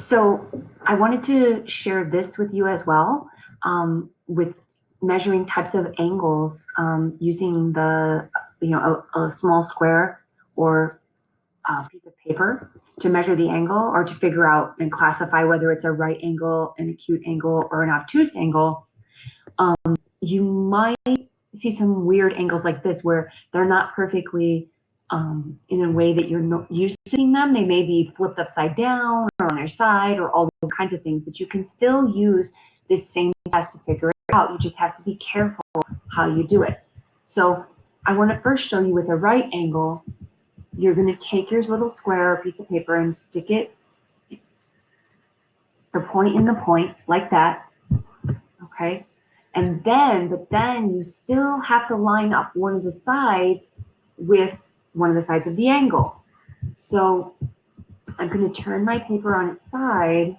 So I wanted to share this with you as well, with measuring types of angles using a small square or a piece of paper to measure the angle or to figure out and classify whether it's a right angle, an acute angle, or an obtuse angle. You might see some weird angles like this where they're not perfectly in a way that you're not used to seeing them. They may be flipped upside down or on their side or all kinds of things, but you can still use this same test to figure it out. You just have to be careful how you do it. So I want to first show you with a right angle. You're going to take your little square or piece of paper and stick it, the point in the point, like that, okay? But then you still have to line up one of the sides with one of the sides of the angle. So I'm going to turn my paper on its side.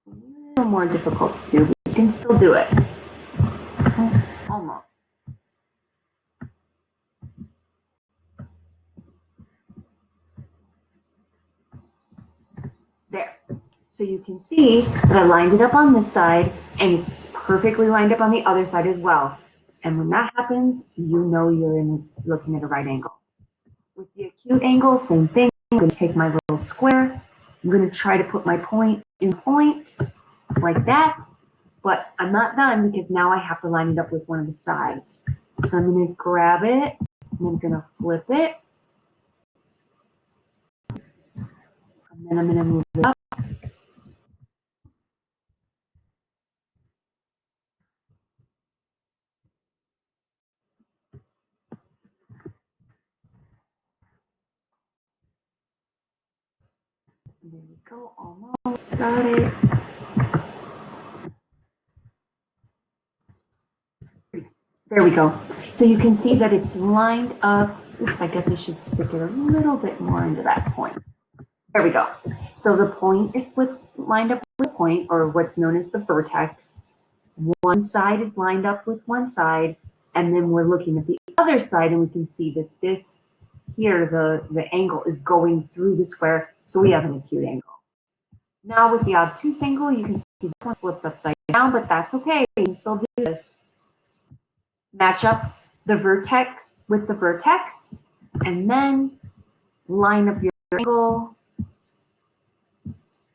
A little more difficult to do, but you can still do it. Almost. There. So you can see that I lined it up on this side and it's perfectly lined up on the other side as well. And when that happens, you know you're looking at a right angle. With the acute angle, same thing. I'm going to take my little square. I'm going to try to put my point in point like that. But I'm not done because now I have to line it up with one of the sides. So I'm going to grab it and I'm going to flip it. And then I'm going to move it up. There we go, almost got it. There we go. So you can see that it's lined up. Oops, I guess I should stick it a little bit more into that point. There we go. So the point is lined up with the point, or what's known as the vertex. One side is lined up with one side, and then we're looking at the other side, and we can see that this here, the angle is going through the square, so we have an acute angle. Now with the obtuse angle, you can see this one flipped upside down, but that's okay. We can still do this. Match up the vertex with the vertex, and then line up your angle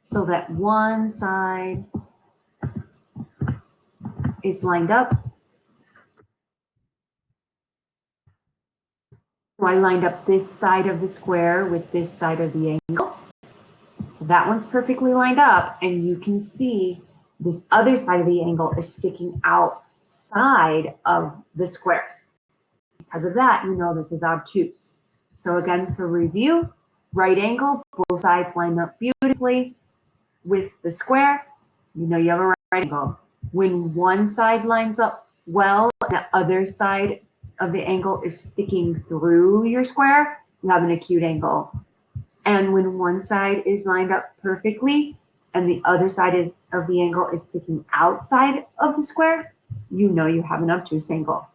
so that one side is lined up. So I lined up this side of the square with this side of the angle. So that one's perfectly lined up, and you can see this other side of the angle is sticking outside of the square. Because of that, you know this is obtuse. So again, for review, right angle, both sides line up beautifully with the square, you know you have a right angle. When one side lines up well, and the other side of the angle is sticking through your square, you have an acute angle. And when one side is lined up perfectly and the other side of the angle is sticking outside of the square, you know you have an obtuse angle.